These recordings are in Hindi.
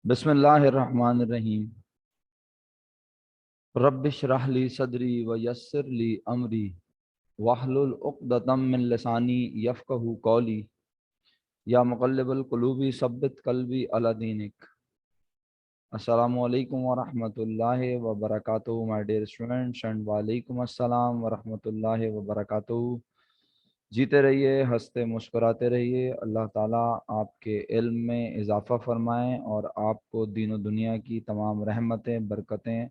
बिस्मिल्लाहिर्रहमानिर्रहीम। रब्बिश्रह ली सदरी व यस्सिर ली अमरी वहलुल उक़दतम मिन लिसानी यफ़क़हू क़ौली। या मुक़ल्लिबल क़ुलूबि सब्बित क़ल्बी अला दीनिक। अस्सलामु अलैकुम व रहमतुल्लाहि व बरकातुहू माय डियर स्टूडेंट्स एंड वालेकुम अस्सलाम व रहमतुल्लाहि व बरकातुहू। जीते रहिए, हंसते मुस्कुराते रहिए। अल्लाह ताला आपके इल्म में इजाफ़ा फरमाएँ और आपको दीन और दुनिया की तमाम रहमतें, बरकतें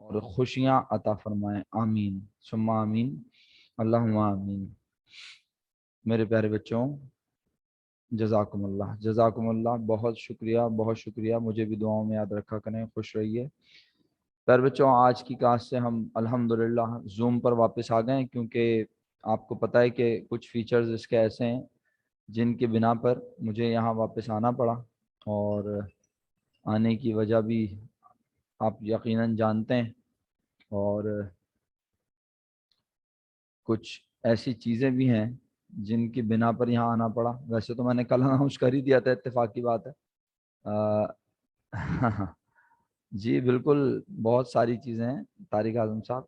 और खुशियाँ अता फरमाएँ। आमीन सुम्मा आमीन, अल्लाहुम्मा आमीन। मेरे प्यारे बच्चों, जज़ाकुमुल्लाह जज़ाकुमुल्लाह, बहुत शुक्रिया, बहुत शुक्रिया। मुझे भी दुआओं में याद रखा करें। खुश रहिए। प्यारे बच्चों, आज की क्लास से हम अल्हम्दुलिल्लाह जूम पर वापस आ गए हैं, क्योंकि आपको पता है कि कुछ फीचर्स इसके ऐसे हैं जिनके बिना पर मुझे यहाँ वापस आना पड़ा। और आने की वजह भी आप यकीनन जानते हैं। और कुछ ऐसी चीज़ें भी हैं जिनकी बिना पर यहाँ आना पड़ा। वैसे तो मैंने कल अनाउंस कर ही दिया था, इत्तेफाक की बात है। जी बिल्कुल, बहुत सारी चीज़ें हैं तारिक आज़म साहब।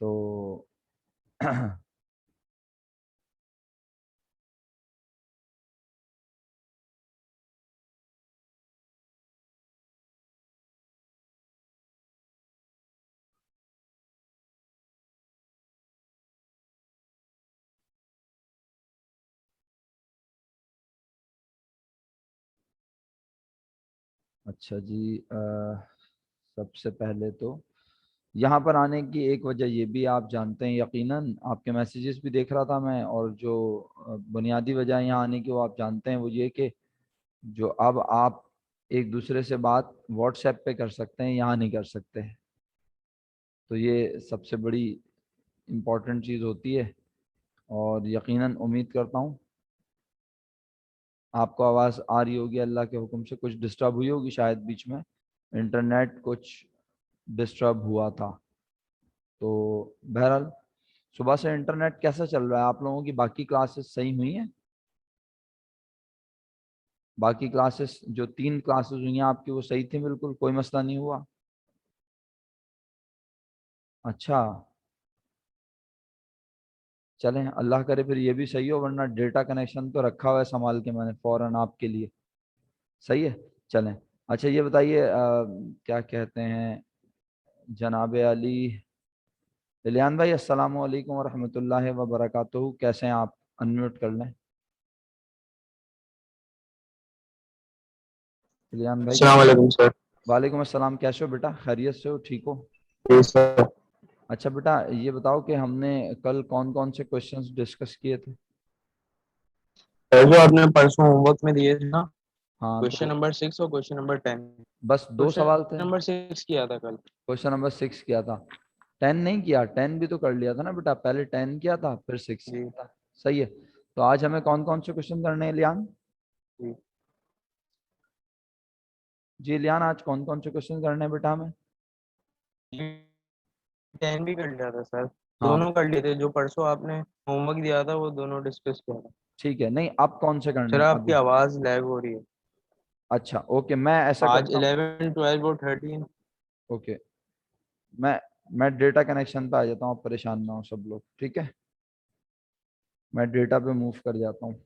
तो अच्छा जी, सबसे पहले तो यहाँ पर आने की एक वजह ये भी आप जानते हैं, यकीनन आपके मैसेजेस भी देख रहा था मैं। और जो बुनियादी वजह यहाँ आने की वो आप जानते हैं, वो ये कि जो अब आप एक दूसरे से बात व्हाट्सएप पे कर सकते हैं, यहाँ नहीं कर सकते हैं। तो ये सबसे बड़ी इम्पोर्टेंट चीज़ होती है। और यकीनन उम्मीद करता हूँ आपको आवाज़ आ रही होगी। अल्लाह के हुक्म से कुछ डिस्टर्ब हुई होगी, शायद बीच में इंटरनेट कुछ डिस्टर्ब हुआ था। तो बहरहाल, सुबह से इंटरनेट कैसा चल रहा है आप लोगों की? बाकी क्लासेस सही हुई हैं? बाकी क्लासेस जो 3 क्लासेस हुई हैं आपकी, वो सही थी? बिल्कुल कोई मसला नहीं हुआ? अच्छा, चलें, अल्लाह करे फिर ये भी सही हो, वरना डेटा कनेक्शन तो रखा हुआ है संभाल के मैंने फ़ौरन आपके लिए। सही है, चलें। अच्छा ये बताइए, क्या कहते हैं जनाब अली इलियान भाई, अस्सलाम वालेकुम व रहमतुल्लाहि व बरकातुहू। कैसे हैं आप? अनम्यूट कर लें इलियान भाई। अस्सलाम वालेकुम सर। वालेकुम अस्सलाम। कैसे हो बेटा? खैरियत से हो? ठीक हो? जी सर। अच्छा बेटा, ये बताओ कि हमने कल कौन कौन से क्वेश्चंस डिस्कस किए थे? जो आपने परसों होमवर्क में दिए थे ना, हाँ, क्वेश्चन तो नंबर 6 और क्वेश्चन नंबर 10। बस 2 सवाल थे। क्वेश्चन नंबर 6 किया था कल। क्वेश्चन नंबर 6 किया था, 10 नहीं किया? 10 भी तो कर लिया था ना बेटा, पहले 10 किया था फिर 6 जी किया था। सही है। तो आज हमें कौन कौन से क्वेश्चन करने हैं लियान? जी। जी लियान, आज कौन कौन से क्वेश्चन करने हैं बेटा हमें? 10 भी कर लिया था सर। हाँ दोनों कर लिए थे, जो परसों आपने होमवर्क दिया था वो दोनों डिस्कस किया था। ठीक है। नहीं, अब कौन से करने सर हैं आपकी अभी? आवाज़ लैग हो रही है। अच्छा ओके, मैं ऐसा आज करता हूँ। 11, 12 और 13। ओके, मैं मैं डेटा कनेक्शन पे आ जाता हूँ, आप परेशान ना हो सब लोग, ठीक है? मैं डेटा पे मूव कर जाता हूँ।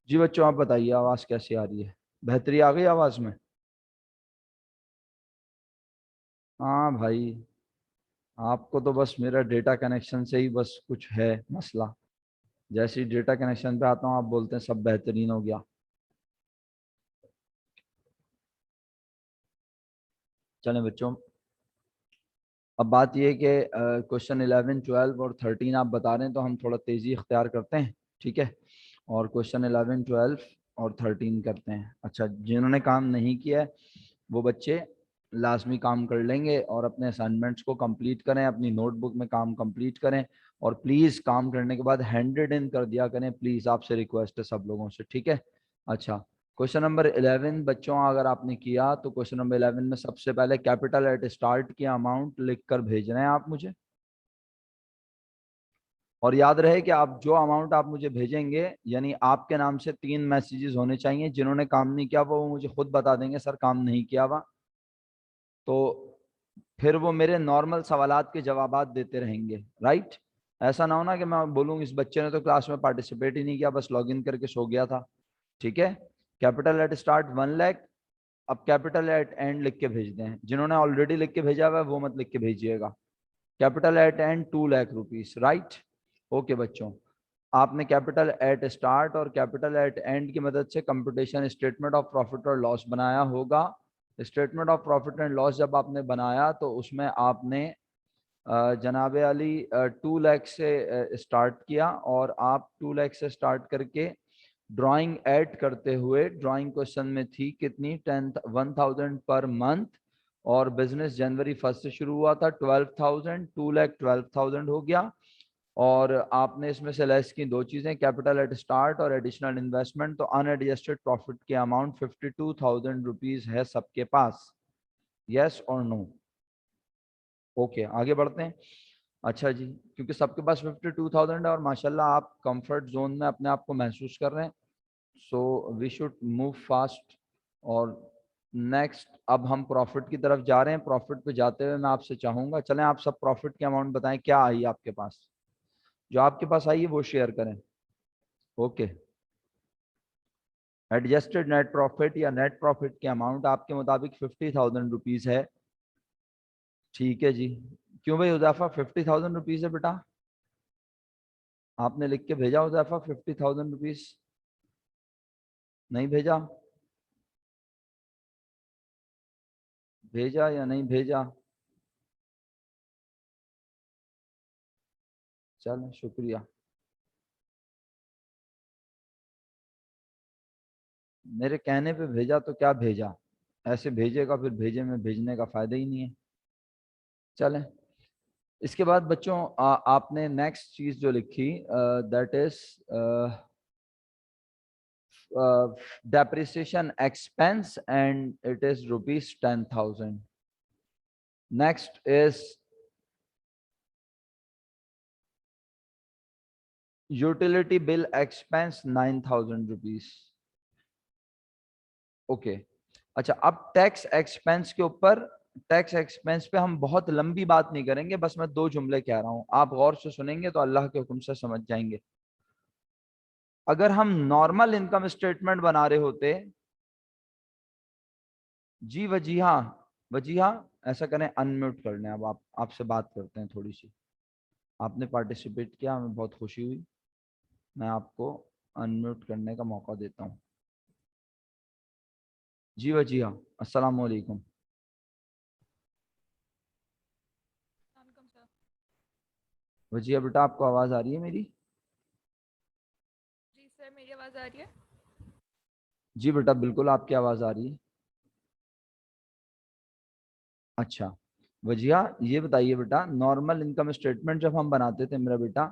जी बच्चों, आप बताइए आवाज़ कैसी आ रही है? बेहतरी आ गई आवाज़ में? हाँ भाई, आपको तो बस मेरा डेटा कनेक्शन से ही बस कुछ है मसला। जैसे ही डेटा कनेक्शन पे आता हूँ आप बोलते हैं सब बेहतरीन हो गया। चलें बच्चों, अब बात यह है कि क्वेश्चन 11, 12 और 13 आप बता रहे हैं, तो हम थोड़ा तेज़ी इख्तियार करते हैं, ठीक है? और क्वेश्चन 11, 12 और 13 करते हैं। अच्छा, जिन्होंने काम नहीं किया है वो बच्चे लाजमी काम कर लेंगे और अपने असाइनमेंट्स को कंप्लीट करें, अपनी नोटबुक में काम कंप्लीट करें और प्लीज़ काम करने के बाद हैंडेड इन कर दिया करें। प्लीज़ आपसे रिक्वेस्ट है सब लोगों से, ठीक है। अच्छा, क्वेश्चन नंबर 11 बच्चों अगर आपने किया तो क्वेश्चन नंबर 11 में सबसे पहले कैपिटल एट स्टार्ट की अमाउंट लिख कर भेज रहे हैं आप मुझे। और याद रहे कि आप जो अमाउंट आप मुझे भेजेंगे यानी आपके नाम से 3 मैसेजेस होने चाहिए। जिन्होंने काम नहीं किया वो मुझे खुद बता देंगे सर काम नहीं किया हुआ, तो फिर वो मेरे नॉर्मल सवालात के जवाबात देते रहेंगे, राइट। ऐसा ना हो ना कि मैं बोलूँ इस बच्चे ने तो क्लास में पार्टिसिपेट ही नहीं किया, बस लॉगिन करके सो गया था। ठीक है, कैपिटल एट स्टार्ट 1 लाख, अब कैपिटल एट एंड लिख के भेज दें। जिन्होंने ऑलरेडी लिख के भेजा हुआ है वो मत लिख के भेजिएगा। Capital at and 2 lakh rupees, right. Okay बच्चों, आपने कैपिटल एट स्टार्ट और कैपिटल एट एंड की मदद से कंप्यूटेशन स्टेटमेंट ऑफ प्रॉफिट और लॉस बनाया होगा। Statement of profit and loss जब आपने बनाया तो उसमें आपने जनाब अली 2 लाख से स्टार्ट किया और आप 2 लाख से स्टार्ट करके ड्राइंग ऐड करते हुए, ड्राइंग क्वेश्चन में थी कितनी 10,000 पर मंथ और बिजनेस जनवरी 1 से शुरू हुआ था 12,000, 2,12,000 हो गया। और आपने इसमें से लेस की 2 चीजें, कैपिटल एट स्टार्ट और एडिशनल इन्वेस्टमेंट। तो अनएडजस्टेड प्रॉफिट की अमाउंट 52,000 रुपीज है सबके पास, यस और नो। ओके आगे बढ़ते हैं। अच्छा जी, क्योंकि सबके पास 52,000 है और माशाल्लाह आप कंफर्ट जोन में अपने आप को महसूस कर रहे हैं, so we should move fast. और नेक्स्ट अब हम प्रॉफिट की तरफ जा रहे हैं। प्रॉफिट पे जाते हुए मैं आपसे चाहूंगा चलें आप सब प्रॉफिट की अमाउंट बताएं क्या आई आपके पास, जो आपके पास आई है वो शेयर करें। ओके, एडजस्टेड नेट प्रॉफिट या नेट प्रॉफिट की अमाउंट आपके मुताबिक 50,000 रुपीज है। ठीक है जी, क्यों भाई हुज़ैफा 50,000 रुपीज है बेटा? आपने लिख के भेजा हुज़ैफा 50,000 रुपीज? नहीं भेजा? भेजा या नहीं भेजा? चल शुक्रिया। मेरे कहने पे भेजा तो क्या भेजा, ऐसे भेजेगा फिर भेजे में भेजने का फायदा ही नहीं है। चलें, इसके बाद बच्चों आपने नेक्स्ट चीज जो लिखी that is depreciation expense and it is rupees 10,000. Next is utility bill expense 9,000 rupees. Okay अच्छा, अब टैक्स एक्सपेंस के ऊपर, टैक्स एक्सपेंस पे हम बहुत लंबी बात नहीं करेंगे, बस मैं 2 जुमले कह रहा हूं, आप गौर से सुनेंगे तो अल्लाह के हुक्म से समझ जाएंगे। अगर हम नॉर्मल इनकम स्टेटमेंट बना रहे होते, जी वजीहा, वजीहा ऐसा करें अनम्यूट कर लें। अब आप आपसे बात करते हैं थोड़ी सी, आपने पार्टिसिपेट किया हमें बहुत खुशी हुई, मैं आपको अनम्यूट करने का मौका देता हूँ। जी वजीहा, अस्सलाम वालेकुम। वजीहा बेटा आपको आवाज़ आ रही है मेरी? जी सर, मेरी आवाज़ आ रही है? जी बेटा बिल्कुल आपकी आवाज़ आ रही है। अच्छा वजिया, ये बताइए बेटा, नॉर्मल इनकम स्टेटमेंट जब हम बनाते थे मेरा बेटा,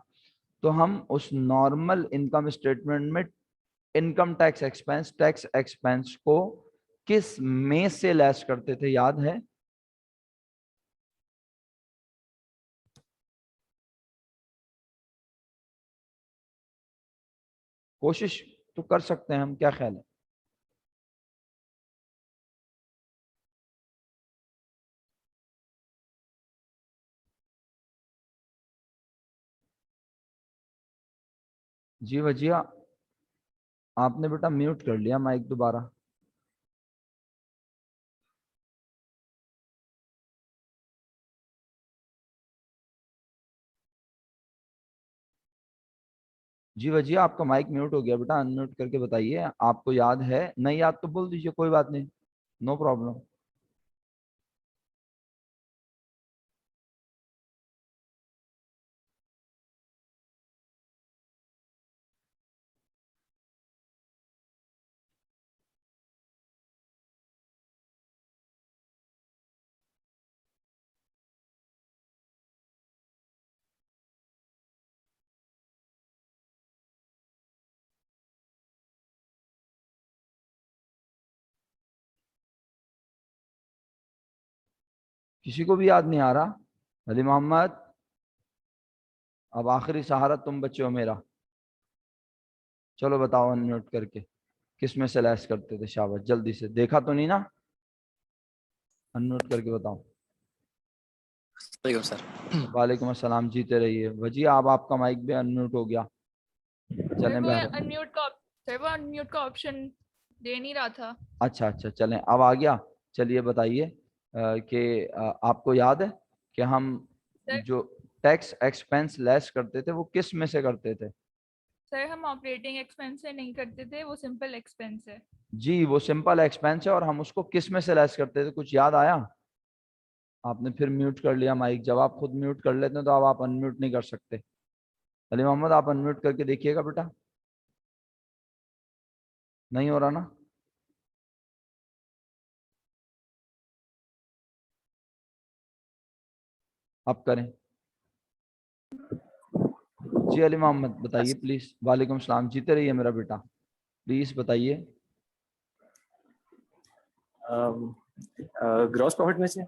तो हम उस नॉर्मल इनकम स्टेटमेंट में इनकम टैक्स एक्सपेंस को किस में से लेस करते थे, याद है? कोशिश तो कर सकते हैं हम, क्या ख्याल है? जी वजिया, आपने बेटा म्यूट कर लिया माइक दोबारा। जी वजिया आपका माइक म्यूट हो गया बेटा, अनम्यूट करके बताइए, आपको याद है? नहीं याद तो बोल दीजिए, कोई बात नहीं, नो प्रॉब्लम। किसी को भी याद नहीं आ रहा? अली मोहम्मद, अब आखिरी सहारा तुम बच्चे हो मेरा। चलो बताओ अनम्यूट करके, किस में से लैस करते थे? शाबाश, जल्दी से, देखा तो नहीं ना? अनम्यूट करके बताओ। वालेकुम सर। वालेकुम अस्सलाम, जीते रहिए। वजी अब आपका माइक भी अनम्यूट हो गया। चलें बहर। सर वो अनम्यूट का ऑप्शन दे नहीं रहा था। अच्छा अच्छा, चलें, अब आ गया। चलिए बताइए कि आपको याद है कि हम सर जो टैक्स एक्सपेंस लेस करते थे वो किस में से करते थे? सर हम ऑपरेटिंग एक्सपेंस से नहीं करते थे, वो सिंपल एक्सपेंस है। जी, वो सिंपल एक्सपेंस है, और हम उसको किस में से लेस करते थे? कुछ याद आया? आपने फिर म्यूट कर लिया माइक। जब आप खुद म्यूट कर लेते हैं तो अब आप अनम्यूट नहीं कर सकते। अली मोहम्मद, आप अनम्यूट करके देखिएगा बेटा। नहीं हो रहा ना? अब करें। जी अली मोहम्मद बताइए प्लीज। वालेकुम सलाम, जीते रहिए मेरा बेटा, प्लीज बताइए। ग्रॉस प्रॉफिट में से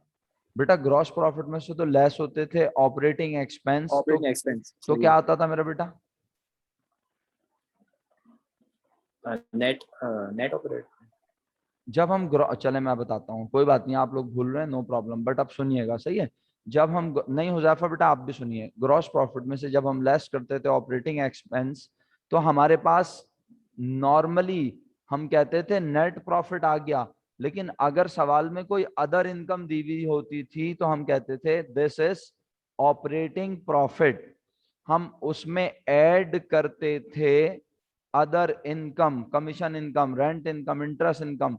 बेटा ग्रॉस प्रॉफिट में से तो लेस होते थे ऑपरेटिंग एक्सपेंस, ऑपरेटिंग एक्सपेंस तो क्या आता था मेरा बेटा? Net net operate. जब हम चले मैं बताता हूँ, कोई बात नहीं, आप लोग भूल रहे हैं, नो प्रॉब्लम, बट अब सुनिएगा, सही है? जब हम नहीं, हुज़ैफा बेटा आप भी सुनिए, ग्रॉस प्रॉफिट में से जब हम लेस करते थे ऑपरेटिंग एक्सपेंस, तो हमारे पास नॉर्मली हम कहते थे नेट प्रॉफिट आ गया। लेकिन अगर सवाल में कोई अदर इनकम दी हुई होती थी तो हम कहते थे दिस इज ऑपरेटिंग प्रॉफिट। हम उसमें ऐड करते थे other income, commission income, rent income, interest income.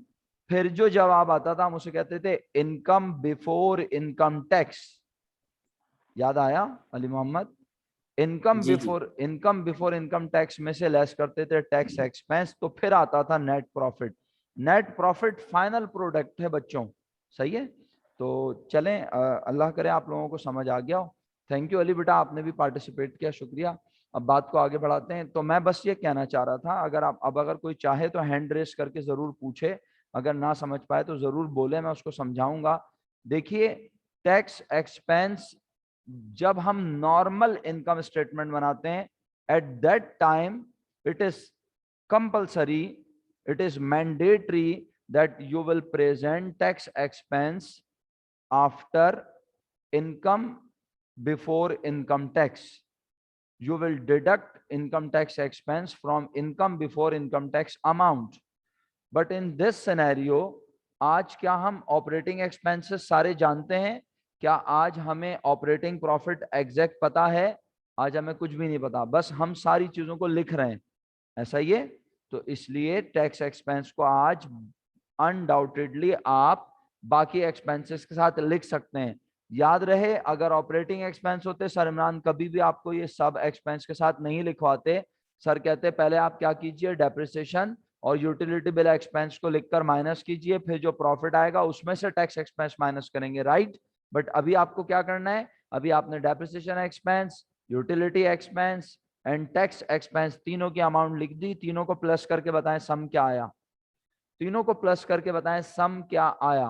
फिर जो जवाब आता था हम उसे कहते थे इनकम बिफोर इनकम टैक्स। याद आया Ali Mohammad? Income before income tax में से लेस करते थे टैक्स एक्सपेंस, तो फिर आता था net profit. Net profit final product है बच्चों, सही है? तो चलें, अल्लाह करे आप लोगों को समझ आ गया हो। थैंक यू अली बेटा, आपने भी पार्टिसिपेट किया, शुक्रिया। अब बात को आगे बढ़ाते हैं। तो मैं बस ये कहना चाह रहा था, अगर आप अब अगर कोई चाहे तो हैंड रेस करके जरूर पूछे, अगर ना समझ पाए तो जरूर बोले, मैं उसको समझाऊंगा। देखिए, टैक्स एक्सपेंस जब हम नॉर्मल इनकम स्टेटमेंट बनाते हैं, at that time it is compulsory, it is mandatory that you will present tax expense after income before income tax. You will deduct income tax expense from income before income tax amount. But in this scenario, आज क्या हम ऑपरेटिंग एक्सपेंसेस सारे जानते हैं? क्या आज हमें ऑपरेटिंग प्रॉफिट एग्जैक्ट पता है? आज हमें कुछ भी नहीं पता, बस हम सारी चीजों को लिख रहे हैं, ऐसा ही है। तो इसलिए टैक्स एक्सपेंस को आज अनडाउटेडली आप बाकी एक्सपेंसेस के साथ लिख सकते हैं। याद रहे, अगर ऑपरेटिंग एक्सपेंस होते सर इमरान कभी भी आपको ये सब एक्सपेंस के साथ नहीं लिखवाते। सर कहते पहले आप क्या कीजिए, डेप्रिसिएशन और यूटिलिटी बिल एक्सपेंस को लिखकर माइनस कीजिए, फिर जो प्रॉफिट आएगा उसमें से टैक्स एक्सपेंस माइनस करेंगे, राइट? बट अभी आपको क्या करना है, अभी आपने depreciation expense, utility expense and tax expense तीनों की अमाउंट लिख दी। तीनों को प्लस करके बताएं सम क्या आया। तीनों को प्लस करके बताएं सम क्या आया।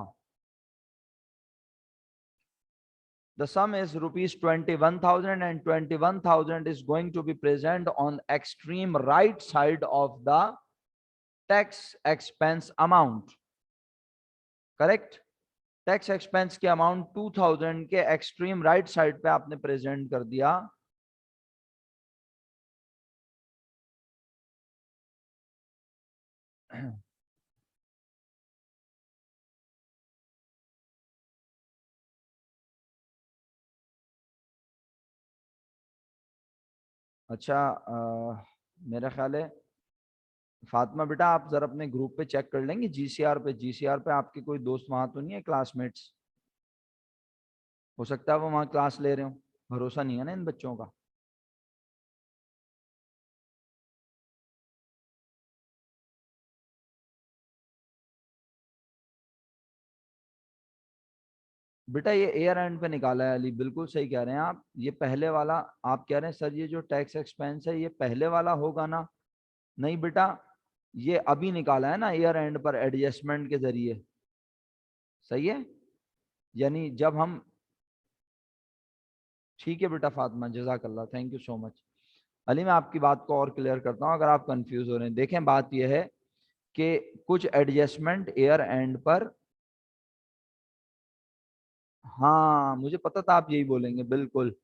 The sum is rupees 21,000 and 21,000 is going to be present on extreme right side of the tax expense amount. Correct? Tax expense के अमाउंट 2000 के एक्सट्रीम राइट साइड पे आपने प्रेजेंट कर दिया। अच्छा, मेरा ख्याल है फातिमा बेटा, आप जरा अपने ग्रुप पे चेक कर लेंगे, जीसीआर पे आपके कोई दोस्त वहां तो नहीं है, क्लासमेट्स? हो सकता है वो वहां क्लास ले रहे हो, भरोसा नहीं है ना इन बच्चों का। बेटा ये एयर एंड पे निकाला है अली, बिल्कुल सही कह रहे हैं आप। ये पहले वाला, आप कह रहे हैं सर ये जो टैक्स एक्सपेंस है ये पहले वाला होगा ना? नहीं बेटा, ये अभी निकाला है ना एयर एंड पर एडजस्टमेंट के जरिए, सही है? यानी जब हम, ठीक है बेटा फातिमा, जज़ाकल्लाह, thank you so much. Ali मैं आपकी बात को और क्लियर करता हूँ अगर आप कंफ्यूज हो रहे हैं। देखें बात यह है कि कुछ एडजस्टमेंट एयर एंड पर, हाँ मुझे पता था आप यही बोलेंगे, बिल्कुल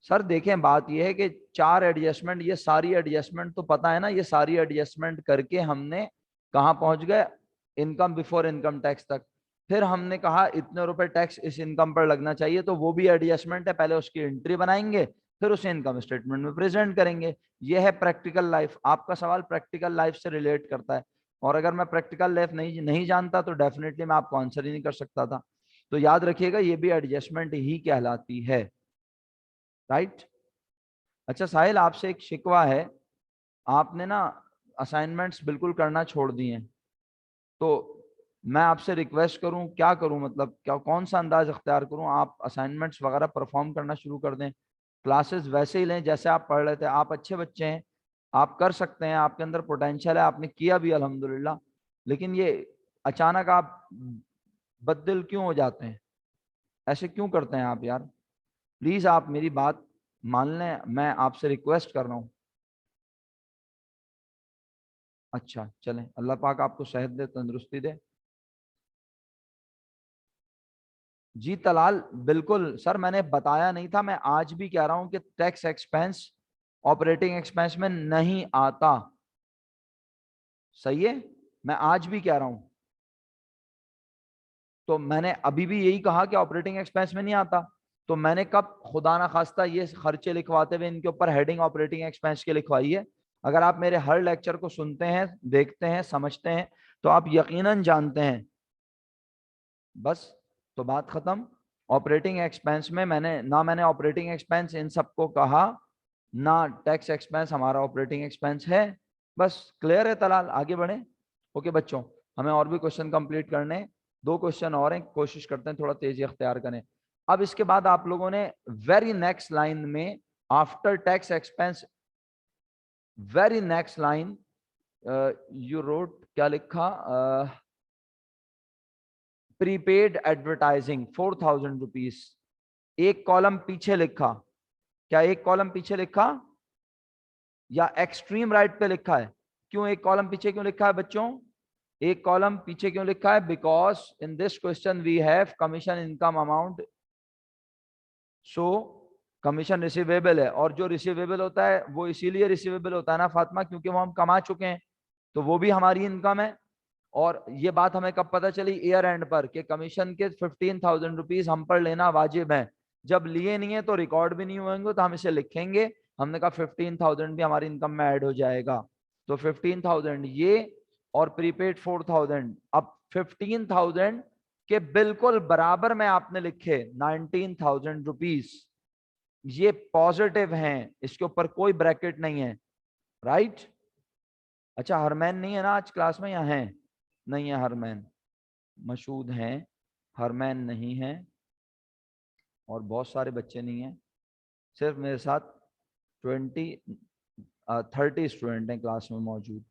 सर। देखें बात यह है कि 4 एडजस्टमेंट, ये सारी एडजस्टमेंट तो पता है ना, ये सारी एडजस्टमेंट करके हमने कहाँ पहुंच गए, इनकम बिफोर इनकम टैक्स तक। फिर हमने कहा इतने रुपए टैक्स इस इनकम पर लगना चाहिए, तो वो भी एडजस्टमेंट है, पहले उसकी एंट्री बनाएंगे फिर उसे इनकम स्टेटमेंट में प्रेजेंट करेंगे। ये है प्रैक्टिकल लाइफ। आपका सवाल प्रैक्टिकल लाइफ से रिलेट करता है, और अगर मैं प्रैक्टिकल लाइफ नहीं जानता तो डेफिनेटली मैं आपको आंसर ही नहीं कर सकता था। तो याद रखिएगा ये भी एडजस्टमेंट ही कहलाती है, राइट। अच्छा साहिल, आपसे एक शिकवा है, आपने ना असाइनमेंट्स बिल्कुल करना छोड़ दिए हैं, तो मैं आपसे रिक्वेस्ट करूं, क्या करूं, मतलब क्या, कौन सा अंदाज अख्तियार करूं? आप असाइनमेंट्स वगैरह परफॉर्म करना शुरू कर दें, क्लासेस वैसे ही लें जैसे आप पढ़ रहे थे। आप अच्छे बच्चे हैं, आप कर सकते हैं, आपके अंदर पोटेंशियल है, आपने किया भी अल्हम्दुलिल्लाह। लेकिन ये अचानक आप बददिल क्यों हो जाते हैं, ऐसे क्यों करते हैं आप यार? प्लीज आप मेरी बात मान लें, मैं आपसे रिक्वेस्ट कर रहा हूँ। अच्छा चलें, अल्लाह पाक आपको सेहत दे, तंदुरुस्ती दे। जी तलाल, बिल्कुल सर, मैंने बताया नहीं था, मैं आज भी कह रहा हूं कि टैक्स एक्सपेंस ऑपरेटिंग एक्सपेंस में नहीं आता। सही है, मैं आज भी कह रहा हूं। तो मैंने अभी भी यही कहा कि ऑपरेटिंग एक्सपेंस में नहीं आता। तो मैंने कब खुदा ना खास्ता ये खर्चे लिखवाते हुए इनके ऊपर हेडिंग ऑपरेटिंग एक्सपेंस की लिखवाई है? अगर आप मेरे हर लेक्चर को सुनते हैं, देखते हैं, समझते हैं, तो आप यकीनन जानते हैं। बस, तो बात खत्म। ऑपरेटिंग एक्सपेंस में मैंने ऑपरेटिंग एक्सपेंस इन सबको कहा ना, टैक्स एक्सपेंस हमारा ऑपरेटिंग एक्सपेंस है। बस क्लियर है तलाल, आगे बढ़े। ओके बच्चों, हमें और भी क्वेश्चन कंप्लीट करने, 2 क्वेश्चन और हैं, कोशिश करते हैं थोड़ा तेजी अख्तियार करें। अब इसके बाद आप लोगों ने वेरी नेक्स्ट लाइन में after tax expense, very next line you wrote, क्या लिखा, प्रीपेड एडवर्टाइजिंग 4000 रुपीज। एक कॉलम पीछे लिखा, क्या एक कॉलम पीछे लिखा या एक्सट्रीम राइट पे लिखा है? क्यों एक कॉलम पीछे क्यों लिखा है बच्चों? एक कॉलम पीछे क्यों लिखा है? Because in this question we have commission income amount, so commission receivable है। और जो रिसीवेबल होता है वो इसीलिए रिसीवेबल होता है ना फातिमा, क्योंकि वो हम कमा चुके हैं, तो वो भी हमारी इनकम है। और ये बात हमें कब पता चली? ईयर एंड पर, कि कमीशन के 15,000 रुपीज हम पर लेना वाजिब है। जब लिए नहीं है तो रिकॉर्ड भी नहीं होंगे, तो हम इसे लिखेंगे। हमने कहा 15,000 भी हमारी इनकम में ऐड हो जाएगा, तो 15,000 ये, और प्रीपेड 4,000। अब 15,000 के बिल्कुल बराबर में आपने लिखे 19,000 रुपीज, ये पॉजिटिव हैं, इसके ऊपर कोई ब्रैकेट नहीं है, राइट। अच्छा हरमैन नहीं है ना आज क्लास में, या है? नहीं है हरमैन, मशहूद हैं, हरमैन नहीं है, और बहुत सारे बच्चे नहीं हैं। सिर्फ मेरे साथ 30 स्टूडेंट हैं क्लास में मौजूद।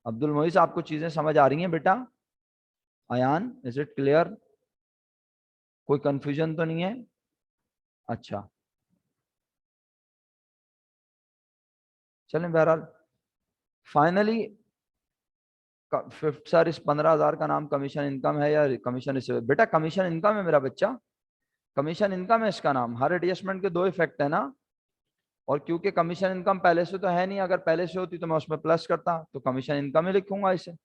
अब्दुल मोइस, आपको चीजें समझ आ रही हैं बेटा? Ayaan, is it clear? कोई कंफ्यूजन तो नहीं है? अच्छा चलें, बहरहाल फाइनली फिफ्थ सर, इस 15,000 का नाम कमीशन इनकम है या कमीशन रिसीव? बेटा कमीशन इनकम है मेरा बच्चा, कमीशन इनकम है इसका नाम। हर एडजस्टमेंट के 2 इफेक्ट है ना, और क्योंकि कमीशन इनकम पहले से तो है नहीं, अगर पहले से होती तो मैं उसमें प्लस करता, तो कमीशन इनकम ही लिखूंगा इसे।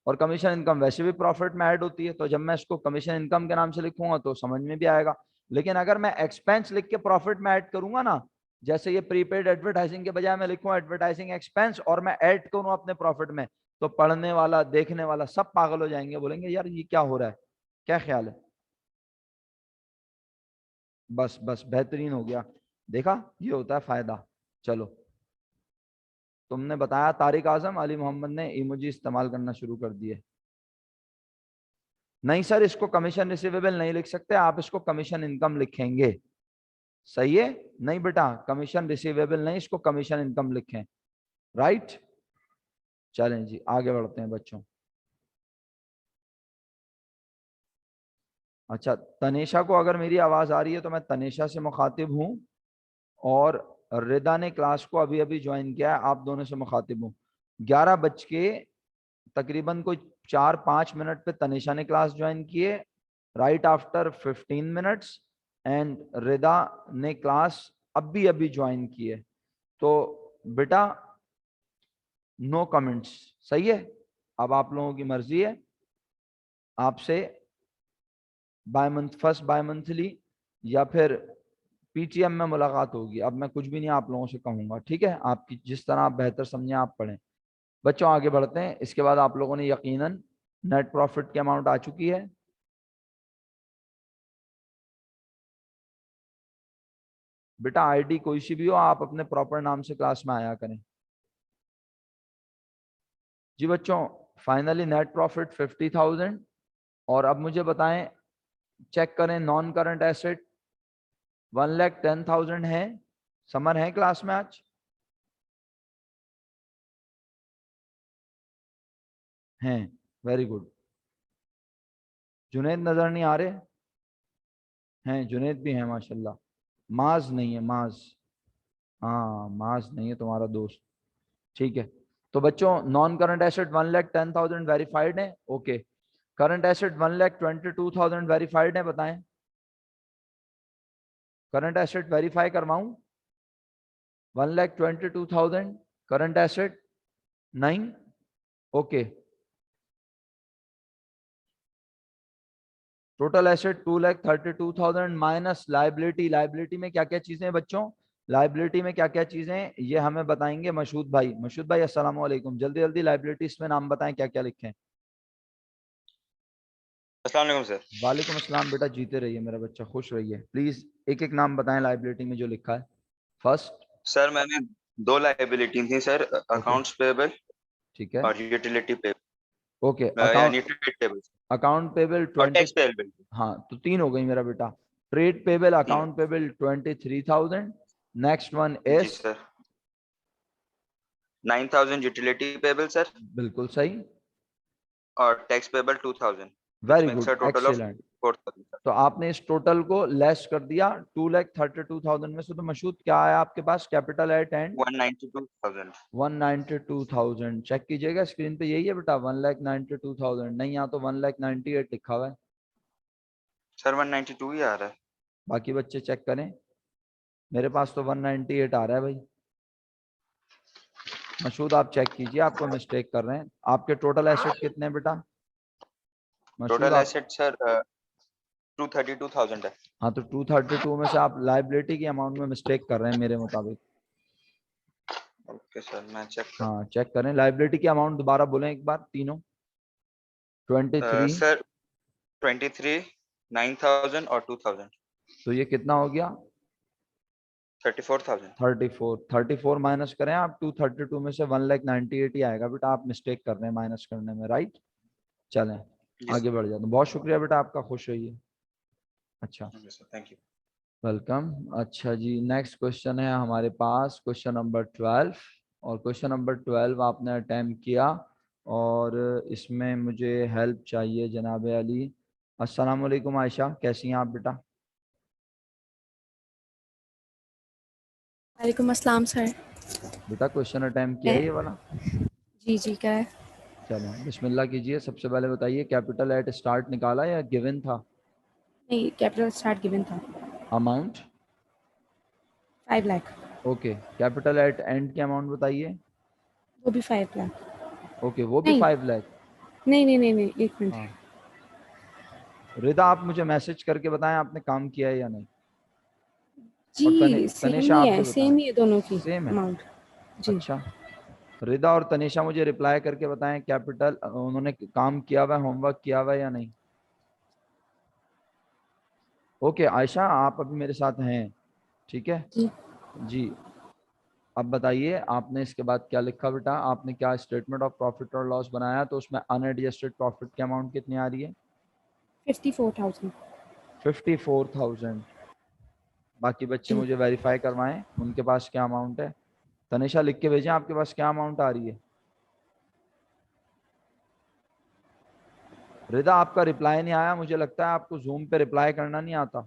और कमीशन इनकम वैसे भी प्रॉफिट में ऐड होती है, तो जब मैं इसको कमीशन इनकम के नाम से लिखूंगा तो समझ में भी आएगा। लेकिन अगर मैं एक्सपेंस लिख के प्रॉफिट में ऐड करूंगा ना, जैसे ये प्रीपेड एडवर्टाइजिंग के बजाय मैं लिखूं एडवर्टाइजिंग एक्सपेंस और मैं ऐड करूं अपने प्रॉफिट में, तो पढ़ने वाला, देखने वाला सब पागल हो जाएंगे, बोलेंगे यार ये क्या हो रहा है, क्या ख्याल है? बस बस बेहतरीन हो गया, देखा, ये होता है फायदा। चलो, तुमने बताया तारिक आजम, अली मोहम्मद ने इमोजी इस्तेमाल करना शुरू कर दिए। नहीं सर, इसको कमीशन रिसीवेबल नहीं लिख सकते, आप इसको कमीशन इनकम लिखेंगे। सही है? नहीं बेटा, कमीशन रिसीवेबल नहीं, इसको कमीशन इनकम लिखें, राइट। चलें जी, आगे बढ़ते हैं बच्चों। अच्छा, तनेशा को अगर मेरी आवाज आ रही है तो मैं तनेशा से मुखातिब हूँ, और रिदा ने क्लास को अभी अभी ज्वाइन किया है, आप दोनों से मुखातिब हूँ। 11 बज के तकरीबन कोई 4-5 मिनट पे तनेशा ने क्लास ज्वाइन की है, राइट आफ्टर 15 मिनट्स, एंड रिदा ने क्लास अभी अभी ज्वाइन की है। तो बेटा नो कमेंट्स, सही है। अब आप लोगों की मर्जी है, आपसे by month, first by monthly या फिर पीटीएम में मुलाकात होगी। अब मैं कुछ भी नहीं आप लोगों से कहूंगा, ठीक है। आपकी जिस तरह आप बेहतर समझें आप पढ़ें। बच्चों आगे बढ़ते हैं। इसके बाद आप लोगों ने यकीनन नेट प्रॉफिट की अमाउंट आ चुकी है। बेटा आईडी कोई सी भी हो, आप अपने प्रॉपर नाम से क्लास में आया करें। जी बच्चों, फाइनली नेट प्रॉफिट 50,000। और अब मुझे बताएं, चेक करें नॉन करंट एसेट 1,10,000 है। समर है क्लास में आज? हैं, वेरी गुड। जुनेद नजर नहीं आ रहे हैं? जुनेद भी है माशाल्लाह। माज नहीं है, माज, हाँ माज नहीं है तुम्हारा दोस्त, ठीक है। तो बच्चों नॉन करंट एसेट 1,10,000 वेरीफाइड है, ओके। करंट एसेट 1,22,000 वेरीफाइड है, बताएं। करंट एसेट वेरीफाई करवाऊं? 1,22,000 करंट एसेट? नहीं, okay. Total asset 2,32,000 minus liability. Liability में क्या क्या चीजें हैं बच्चों? लाइबिलिटी में क्या क्या चीजें, ये हमें बताएंगे मशहूद भाई। मशहूद भाई अस्सलाम वालेकुम, जल्दी जल्दी लाइबिलिटीज में नाम बताएं, क्या क्या लिखे हैं। अस्सलाम वालेकुम सर। वालेकुम अस्सलाम। बेटा जीते रहिए मेरा बच्चा, खुश रहिए। प्लीज एक एक नाम बताएं लाइबिलिटी में जो लिखा है। फर्स्ट, सर मैंने दो लाइबिलिटी थी सर, ओके, अकाउंट्स पेबल ठीक है, और यूटिलिटी ओके। पेबल, यानी ट्रेड पेबल अकाउंट पेबल और 20, टैक्स पेबल। हाँ तो 3 हो गई मेरा बेटा। ट्रेड पेबल, तीन। Account payable 23,000। नेक्स्ट वन जी is, sir, 9,000 utility payable sir, बिल्कुल सही, और tax payable 2,000, which very makes good, a total of excellent. 4,000 sir. तो आपने इस टोटल को लेस कर दिया 2,32,000 में से। तो मशहूद क्या है आपके पास? Capital at end 192,000। 192,000। चेक कीजिएगा स्क्रीन पे, यही है बेटा 1,92,000? नहीं, यहाँ तो 1,98,000 लिखा हुआ है। सर 192 ही आ रहा है। बाकी बच्चे चेक करें, मेरे पास तो 198 आ रहा है भाई। मशहूद आप चेक कीजिए, आपको मिस्टेक कर रहे हैं। आपके टोटल एसेट कितने हैं बेटा? मशहूद टोटल आप, एसेट सर 232,000 है। हाँ तो 232 में से आप लाइबिलिटी की अमाउंट में मिस्टेक कर रहे हैं मेरे मुताबिक। ओके सर, मैं चेक कर हाँ चेक करें लाइबिलिटी की अमाउंट, दोबारा बोलें एक बार तीनों। 23, सर 23, 9,000 और 2,000, तो ये कितना हो गया? 34,000। 34 माइनस करें आप 232 में से 1,98,000 ही आएगा बेटा। आप मिस्टेक कर रहे हैं माइनस करने में, राइट। चलें जी आगे बढ़ जाते हैं। बहुत शुक्रिया बेटा आपका, खुश रहिए। अच्छा, सर, थैंक यू। वेलकम। अच्छा जी, नेक्स्ट क्वेश्चन है हमारे पास, क्वेश्चन नंबर 12। और क्वेश्चन नंबर 12 आपने अटेम्प्ट किया, और इसमें मुझे हेल्प चाहिए जनाब अली। अस्सलाम वालेकुम आयशा, कैसी हैं आप बेटा? वालेकुम अस्सलाम सर। बेटा क्वेश्चन अटेम्प्ट किया है ये वाला? जी जी क्या है? चलें बिस्मिल्लाह कीजिए। सबसे पहले बताइए, कैपिटल एट स्टार्ट निकाला या गिवन था? नहीं, कैपिटल स्टार्ट गिवन था। Amount, 5 lakh. Okay. Capital at and की अमाउंट बताइए। वो भी 5 लाख। ओके, वो भी नहीं 5 लाख। नहीं नहीं नहीं नहीं, एक मिनट। हाँ, रिदा आप मुझे मैसेज करके बताएं आपने काम किया है या नहीं। और जी सेम तनेशा ही आप है, भी बताएं। सेम ही है दोनों की सेम है, अमाउंट। जी अच्छा। रिदा और तनेशा मुझे रिप्लाई करके बताएं, कैपिटल उन्होंने काम किया हुआ है, होमवर्क किया हुआ है या नहीं। ओके आयशा, आप अभी मेरे साथ हैं, ठीक है जी। जी। अब बताइए आपने इसके बाद क्या लिखा बेटा? आपने क्या स्टेटमेंट ऑफ प्रॉफिट और लॉस बनाया, तो उसमें अनएडजस्टेड प्रॉफिट की अमाउंट कितनी आ रही है? 54,000। 54,000। बाकी बच्चे जी मुझे वेरीफाई करवाएं उनके पास क्या अमाउंट है। तनिषा लिख के भेजें आपके पास क्या अमाउंट आ रही है। रिदा आपका रिप्लाई नहीं आया, मुझे लगता है आपको जूम पे रिप्लाई करना नहीं आता।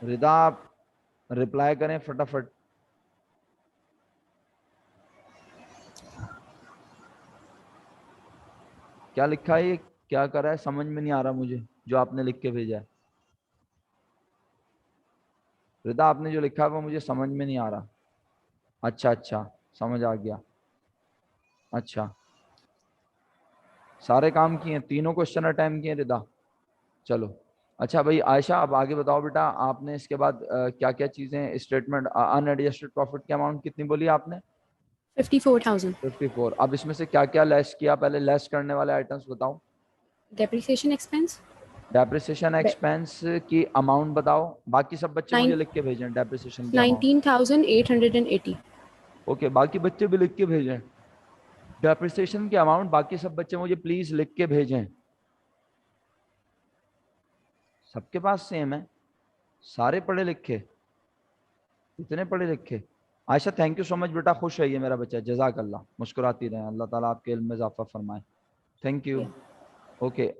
रिदा आप रिप्लाई करें फटाफट। क्या लिखा है ये, क्या कर रहा है, समझ में नहीं आ रहा मुझे जो आपने लिख के भेजा है। रिदा आपने जो लिखा है वो मुझे समझ में नहीं आ रहा। अच्छा अच्छा, समझ आ गया। अच्छा, सारे काम किए, तीनों क्वेश्चन अटेम्प्ट किए रिदा, चलो। अच्छा भाई आयशा, अब आगे बताओ बेटा, आपने इसके बाद क्या क्या चीजें, स्टेटमेंट अनएडजस्टेड प्रॉफिट की अमाउंट कितनी बोली आपने? 54,000. 54। अब इसमें से क्या क्या लेस किया, पहले लेस करने वाले आइटम्स बताओ। Depreciation expense डेप्रिसिएशन एक्सपेंस की अमाउंट बताओ, बाकी सब बच्चे मुझे लिख के भेजें डेप्रिसिएशन की अमाउंट। 19,880. ओके, बाकी बच्चे भी लिख के भेजें डेप्रिसिएशन की अमाउंट, बाकी सब बच्चे मुझे प्लीज लिख के भेजें। सबके पास सेम है, सारे पढ़े लिखे, इतने पढ़े लिखे। Ayesha thank you so much बेटा, खुश रहिए मेरा बच्चा, जजाक अल्लाह, मुस्कुराती रहें, अल्लाह ताला आपके इल्म में इजाफा फरमाए। Thank you. ओके,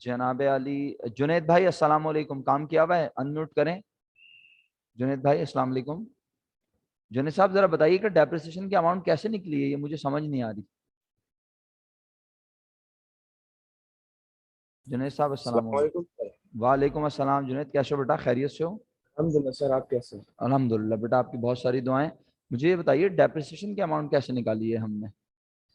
जनाब अली, जुनैद भाई अस्सलाम वालेकुम, काम किया हुआ है, अनम्यूट करें। जुनैद भाई अस्सलाम वालेकुम। जुनैद साहब जरा बताइए कि डेप्रिसिएशन की अमाउंट कैसे निकली है, ये मुझे समझ नहीं आ रही। जुनैद साहब अस्सलाम वालेकुम। वालेकुम अस्सलाम। जुनैद कैसे हो बेटा, खैरियत से हो? अल्हम्दुलिल्लाह सर, आप कैसे हैं? अल्हम्दुलिल्लाह बेटा, आपकी बहुत सारी दुआएं। मुझे ये बताइए डेप्रिसिएशन की अमाउंट कैसे निकाली है हमने?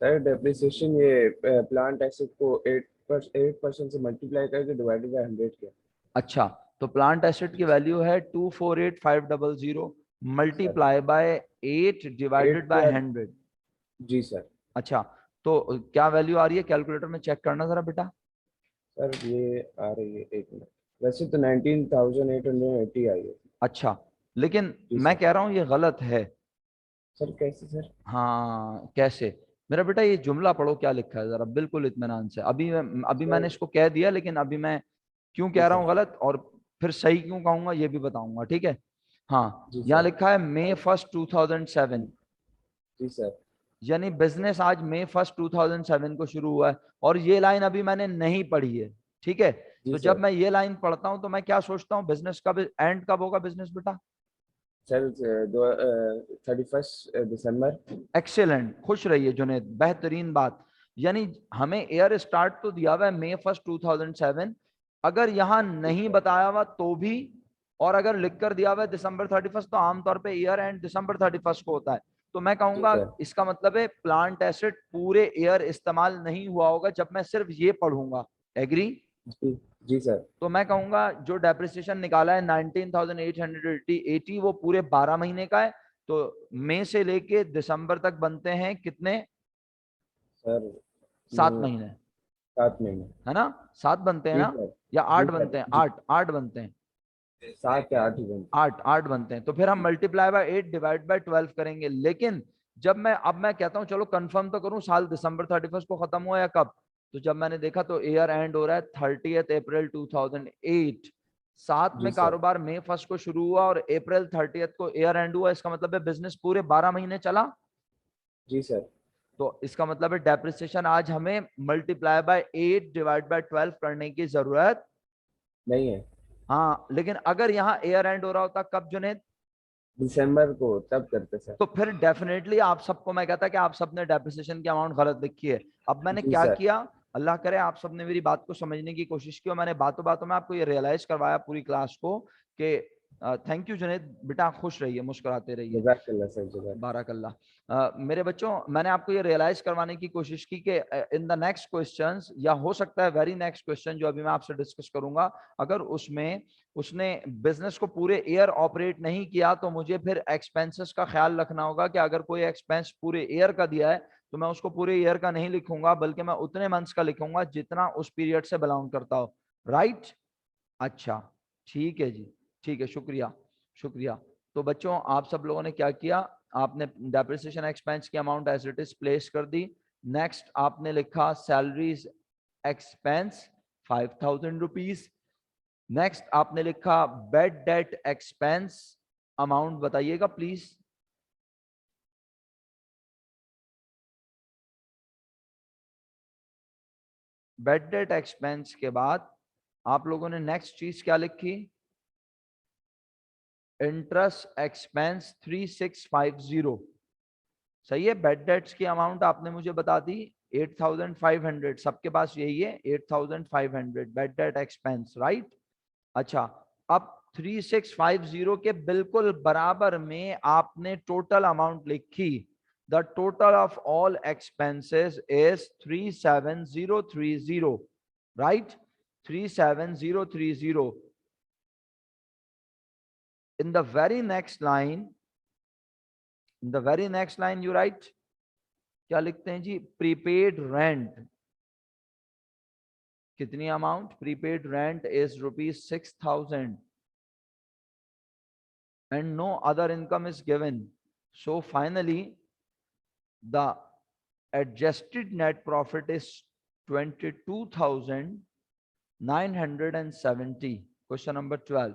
सर डेप्रिसिएशन ये प्लांट एसेट को 8% से मल्टीप्लाई करके डिवाइडेड बाय 100 किया। अच्छा, तो प्लांट एसेट की वैल्यू है 248500 sir multiply by 8 divided 8 by किया। 100। जी सर। अच्छा, तो क्या वैल्यू आ रही है, कैलकुलेटर में चेक करना जरा बेटा। सर ये आ रही है, एक मिनट। वैसे तो 19,880 आई है। अच्छा, लेकिन जी मैं सर। कह रहा हूँ ये गलत है। सर कैसे सर? हाँ कैसे? मेरा बेटा ये जुमला पढ़ो क्या लिखा है जरा, बिल्कुल इत्मीनान से। अभी मैंने सर इसको कह दिया, लेकिन अभी मैं क्यों जी कह रहा सर। हूँ गलत और फिर सही क्यों कहूंगा ये भी बताऊंगा, ठीक है। हाँ, जी यहाँ सर। लिखा है May 1, 2007, जी सर। यानी बिजनेस आज May 1, 2007 को शुरू हुआ है, और ये लाइन अभी मैंने नहीं पढ़ी है, ठीक है। जी तो जब सर। मैं ये लाइन पढ़ता हूं तो मैं क्या सोचता हूँ, बिजनेस कब एंड कब होगा बिजनेस बेटा? सर 31 दिसंबर। एक्सेलेंट, खुश रहिए जुनेद, बेहतरीन बात। यानी हमें एयर स्टार्ट तो दिया हुआ है May 1, 2007, अगर यहाँ नहीं बताया हुआ तो भी, और अगर लिख कर दिया हुआ है December 31, तो आमतौर पे ईयर एंड December 31 को होता है। तो मैं जी कहूंगा सर। इसका मतलब है प्लांट एसेट पूरे ईयर इस्तेमाल नहीं हुआ होगा जब मैं सिर्फ ये पढ़ूंगा। एग्री? जी। जी सर। तो मैं कहूंगा जो डेप्रिसिएशन निकाला है 19,880 वो पूरे 12 महीने का है। तो मई से लेके दिसंबर तक बनते हैं कितने? सर 7 महीने, 7 महीने। है ना? 7 बनते हैं जी ना, सर। या जी 8 सर। बनते हैं? जी। 8 बनते हैं। 7 या 8 ही बनते। 8 बनते हैं, तो फिर हम मल्टीप्लाई बाय 8 डिवाइड बाय 12 करेंगे। लेकिन जब मैं कहता हूं चलो कंफर्म तो करूं, साल December 31 को खत्म हुआ या कब, तो जब मैंने देखा तो ईयर एंड हो रहा है 30 अप्रैल 2008। 7 जी में सर। कारोबार May 1 को शुरू हुआ और April 30 को ईयर एंड हुआ, इसका मतलब है बिजनेस पूरे 12 महीने चला। जी सर। तो इसका मतलब है डेप्रिसिएशन आज हमें मल्टीप्लाई बाय 8 डिवाइड बाय 12 करने की जरूरत। नहीं है। हाँ, लेकिन अगर यहाँ ईयर एंड हो रहा होता कब जुनेद, दिसंबर को तब करते सर। तो फिर डेफिनेटली आप सबको मैं कहता कि आप सबने डेप्रिसिएशन की अमाउंट गलत लिखी है। अब मैंने जी क्या सर। किया, अल्लाह करे आप सबने मेरी बात को समझने की कोशिश की, और मैंने बातों बातों में आपको ये रियलाइज करवाया पूरी क्लास को कि थैंक यू जुनेद बेटा, खुश रहिए, मुस्कुराते रहिए, जज़ाकल्लाह सर, जज़ाक। बारकल्ला। मेरे बच्चों, मैंने आपको ये रियलाइज करवाने की कोशिश की कि इन द नेक्स्ट क्वेश्चंस, या हो सकता है वेरी नेक्स्ट क्वेश्चन जो अभी मैं आपसे डिस्कस करूंगा, अगर उसमें उसने बिजनेस को पूरे ईयर ऑपरेट नहीं किया तो मुझे फिर एक्सपेंसेस का ख्याल रखना होगा कि अगर कोई एक्सपेंस पूरे ईयर का दिया है तो मैं उसको पूरे ईयर का नहीं लिखूंगा, बल्कि मैं उतने मंथ्स का लिखूंगा जितना उस पीरियड से बिलोंग करता हो। राइट? अच्छा, ठीक है जी, ठीक है, शुक्रिया शुक्रिया। तो बच्चों आप सब लोगों ने क्या किया, आपने डेप्रिसिएशन एक्सपेंस की amount as it is place कर दी। नेक्स्ट आपने लिखा सैलरीज एक्सपेंस 5,000 रुपीज। नेक्स्ट आपने लिखा बेड डेट एक्सपेंस अमाउंट बताइएगा प्लीज। बैड डेट एक्सपेंस के बाद आप लोगों ने नेक्स्ट चीज क्या लिखी? Interest expense 3650। सही है। बैड डेट्स की अमाउंट आपने मुझे बता दी 8500, सबके पास यही है 8500 बैड डेट एक्सपेंस, राइट। अच्छा, अब 3650 के बिल्कुल बराबर में आपने टोटल अमाउंट लिखी। The total of all expenses is 37030, right, 37030। in the very next line you write, क्या लिखते हैं जी? Prepaid rent. कितनी amount? Prepaid rent is ₹6000 and no other income is given. So finally the adjusted net profit is 22,970. Question number 12.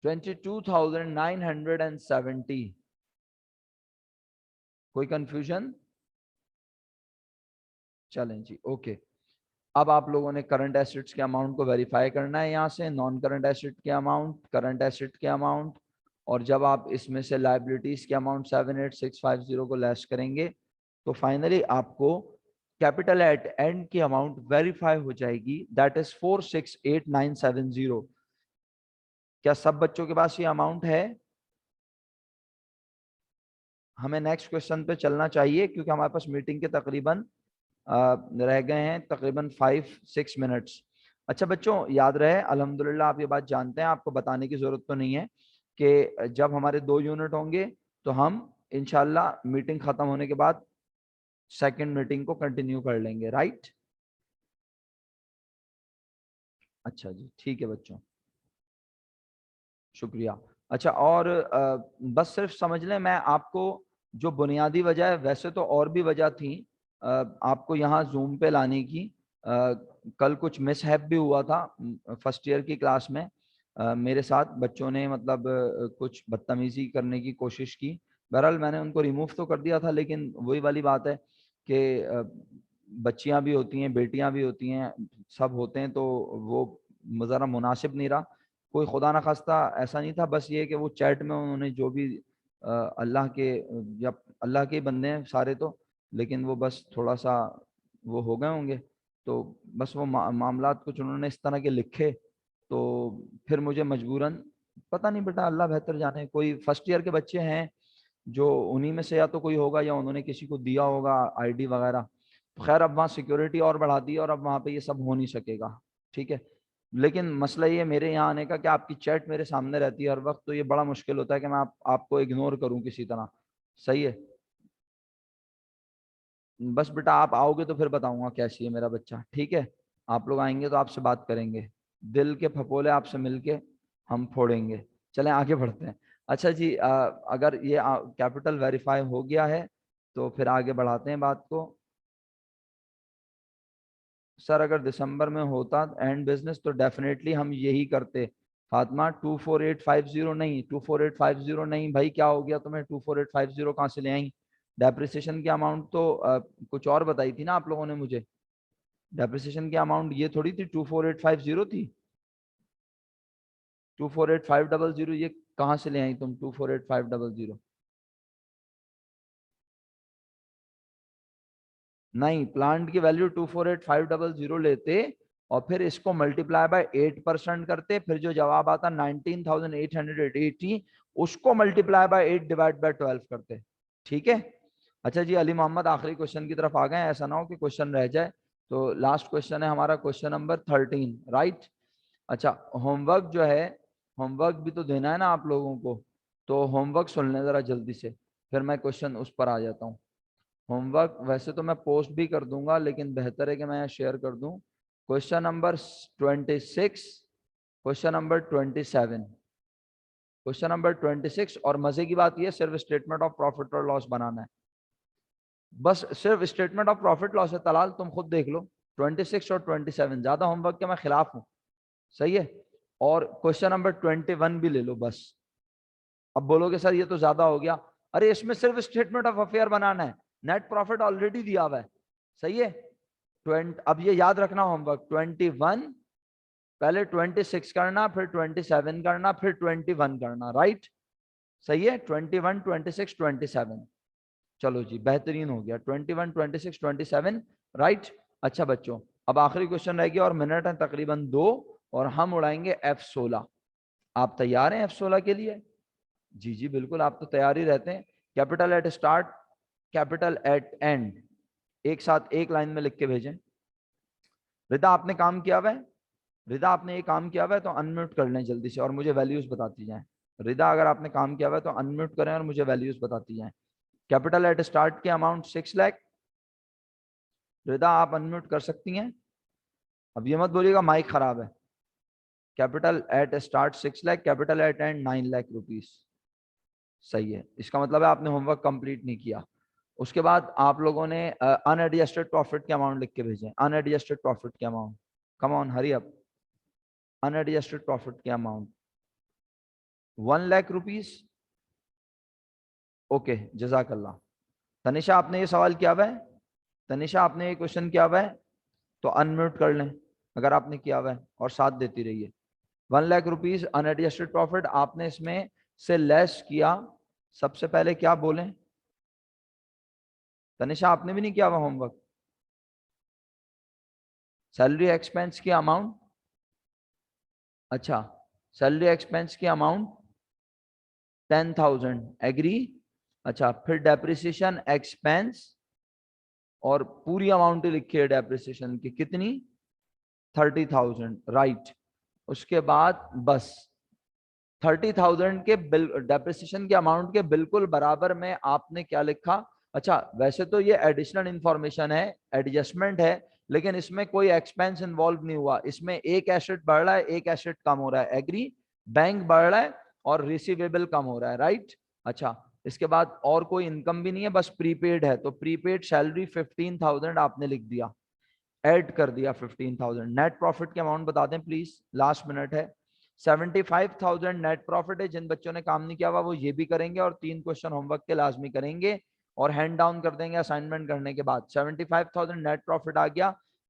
22,970। कोई कंफ्यूजन? चलें जी, ओके। अब आप लोगों ने करंट एसेट्स के अमाउंट को वेरीफाई करना है यहाँ से, नॉन करंट एसेट के अमाउंट, करंट एसेट के अमाउंट, और जब आप इसमें से लायबिलिटीज के अमाउंट 78650 को लेस करेंगे तो फाइनली आपको कैपिटल एट एंड की अमाउंट वेरीफाई हो जाएगी, दैट इज 468970। क्या सब बच्चों के पास ये अमाउंट है? हमें नेक्स्ट क्वेश्चन पे चलना चाहिए क्योंकि हमारे पास मीटिंग के तकरीबन रह गए हैं तकरीबन 5-6 मिनट्स। अच्छा बच्चों, याद रहे, अल्हम्दुलिल्लाह आप ये बात जानते हैं, आपको बताने की जरूरत तो नहीं है कि जब हमारे 2 यूनिट होंगे तो हम इंशाल्लाह मीटिंग खत्म होने के बाद सेकंड मीटिंग को कंटिन्यू कर लेंगे, राइट। अच्छा जी, ठीक है बच्चों, शुक्रिया। अच्छा, और बस सिर्फ समझ लें, मैं आपको जो बुनियादी वजह है, वैसे तो और भी वजह थी आपको यहाँ जूम पे लाने की। कल कुछ मिसहैप भी हुआ था फर्स्ट ईयर की क्लास में, मेरे साथ बच्चों ने मतलब कुछ बदतमीजी करने की कोशिश की। बहरहाल मैंने उनको रिमूव तो कर दिया था, लेकिन वही वाली बात है कि बच्चियां भी होती हैं, बेटियां भी होती हैं, सब होते हैं, तो वो ज़रा मुनासिब नहीं रहा। कोई खुदा न खास्ता ऐसा नहीं था, बस ये कि वो चैट में उन्होंने जो भी अल्लाह के, या अल्लाह के बंदे हैं सारे तो, लेकिन वो बस थोड़ा सा वो हो गए होंगे, तो बस वो मामलात कुछ उन्होंने इस तरह के लिखे, तो फिर मुझे मजबूरन, पता नहीं बेटा, अल्लाह बेहतर जाने, कोई फर्स्ट ईयर के बच्चे हैं जो उन्हीं में से या तो कोई होगा या उन्होंने किसी को दिया होगा आईडी वगैरह। तो खैर अब वहाँ सिक्योरिटी और बढ़ा दी और अब वहाँ पे ये सब हो नहीं सकेगा, ठीक है। लेकिन मसला ये मेरे यहाँ आने का कि आपकी चैट मेरे सामने रहती है हर वक्त, तो ये बड़ा मुश्किल होता है कि मैं आपको इग्नोर करूँ किसी तरह, सही है। बस बेटा आप आओगे तो फिर बताऊंगा कैसी है मेरा बच्चा, ठीक है। आप लोग आएंगे तो आपसे बात करेंगे, दिल के फपोले आपसे मिलके हम फोड़ेंगे। चलें आगे बढ़ते हैं। अच्छा जी, अगर ये कैपिटल वेरीफाई हो गया है तो फिर आगे बढ़ाते हैं बात को। सर अगर दिसंबर में होता एंड बिजनेस तो डेफिनेटली हम यही करते। फातिमा 24850 नहीं, 24850 नहीं भाई, क्या हो गया तुम्हें? 24850 कहाँ से ले आई? डेप्रिसिएशन की अमाउंट तो कुछ और बताई थी ना आप लोगों ने मुझे। डेप्रिसिएशन की अमाउंट ये थोड़ी थी 24850 थी। 248,500 ये कहाँ से ले आई तुम? 248,500 नहीं, प्लांट की वैल्यू 248,500 लेते और फिर इसको मल्टीप्लाई बाय 8% करते, फिर जो जवाब आता 19,880 उसको मल्टीप्लाई बाय 8 डिवाइड बाय 12 करते, ठीक है। अच्छा जी, अली मोहम्मद आखिरी क्वेश्चन की तरफ आ गए, ऐसा ना हो कि क्वेश्चन रह जाए, तो लास्ट क्वेश्चन है हमारा क्वेश्चन नंबर 13, राइट। अच्छा, होमवर्क जो है, होमवर्क भी तो देना है ना आप लोगों को, तो होमवर्क सुन लें जरा जल्दी से, फिर मैं क्वेश्चन उस पर आ जाता हूँ। होमवर्क वैसे तो मैं पोस्ट भी कर दूंगा, लेकिन बेहतर है कि मैं शेयर कर दूं। Question number 26, question number 27, question number 26, और मजे की बात यह सिर्फ स्टेटमेंट ऑफ प्रॉफिट और लॉस बनाना है, बस सिर्फ स्टेटमेंट ऑफ प्रॉफिट लॉस है। तलाल तुम खुद देख लो, 26 और 27, ज्यादा होमवर्क के मैं खिलाफ हूँ, सही है। और क्वेश्चन नंबर 21 भी ले लो बस। अब बोलोगे सर ये तो ज्यादा हो गया, अरे इसमें सिर्फ स्टेटमेंट ऑफ अफेयर बनाना है, नेट प्रॉफिट ऑलरेडी दिया हुआ है। सही है। अब ये याद रखना होमवर्क, 21 पहले 26 करना, फिर 27 करना, फिर 21 करना, राइट। सही है। 21 26 27, चलो जी बेहतरीन हो गया। 21 26 27, राइट। अच्छा बच्चों, अब आखिरी क्वेश्चन रह गया और मिनट है तकरीबन 2 और हम उड़ाएंगे F16। आप तैयार हैं F16 के लिए? जी जी बिल्कुल, आप तो तैयार ही रहते हैं। Capital eight start, capital at and, एक साथ एक लाइन में लिख के भेजें। रिदा आपने काम किया हुआ है? रिदा आपने ये काम किया हुआ है तो अनम्यूट कर लें जल्दी से और मुझे वैल्यूज बताती जाएं। रिदा अगर आपने काम किया हुआ है तो अनम्यूट करें और मुझे वैल्यूज बताती जाएं। कैपिटल एट स्टार्ट के अमाउंट 6 लाख। रिदा आप अनम्यूट कर सकती हैं? अब ये मत बोलिएगा माइक खराब है। Capital eight start 6 lakh, capital at and 9 lakh rupees. सही है, इसका मतलब है आपने होमवर्क कंप्लीट नहीं किया। उसके बाद आप लोगों ने अनएडजस्टेड प्रॉफिट के अमाउंट लिख के भेजे। अनएडजस्टेड प्रॉफिट के amount, come on hurry up. Unadjusted profit के अमाउंट 1 लाख रुपीस। ओके जजाकल्ला। तनिषा आपने ये सवाल किया हुआ है? तनिषा आपने ये क्वेश्चन किया हुआ है तो अनम्यूट कर लें अगर आपने किया हुआ है और साथ देती रहिए। 1 लाख रुपीस अनएडजस्टेड प्रॉफिट आपने इसमें से लेस किया, सबसे पहले क्या बोलें? तनिषा आपने भी नहीं किया हुआ होमवर्क? सैलरी एक्सपेंस की अमाउंट, अच्छा सैलरी एक्सपेंस की अमाउंट 10,000, एग्री। अच्छा फिर डेप्रिसिएशन एक्सपेंस और पूरी अमाउंट लिखी है डेप्रिसिएशन की, कितनी? 30,000, राइट। उसके बाद बस 30,000 के बिल डेप्रिसिएशन के अमाउंट के बिल्कुल बराबर में आपने क्या लिखा? अच्छा वैसे तो ये एडिशनल इंफॉर्मेशन है, एडजस्टमेंट है, लेकिन इसमें कोई एक्सपेंस इन्वॉल्व नहीं हुआ। इसमें एक एसेट बढ़ रहा है, एक एसेट कम हो रहा है, एग्री। बैंक बढ़ रहा है और रिसीवेबल कम हो रहा है, राइट। अच्छा इसके बाद और कोई इनकम भी नहीं है, बस प्रीपेड है, तो प्रीपेड सैलरी 15,000 आपने लिख दिया, ऐड कर दिया 15,000। नेट प्रॉफिट के अमाउंट बता दें प्लीज, लास्ट मिनट है। 75,000 नेट प्रॉफिट है। जिन बच्चों ने काम नहीं किया हुआ वो ये भी करेंगे और 3 क्वेश्चन होमवर्क के लाजमी करेंगे और हैंड डाउन कर देंगे असाइनमेंट करने के बाद। 75,000 नेट प्रॉफिट आ गया।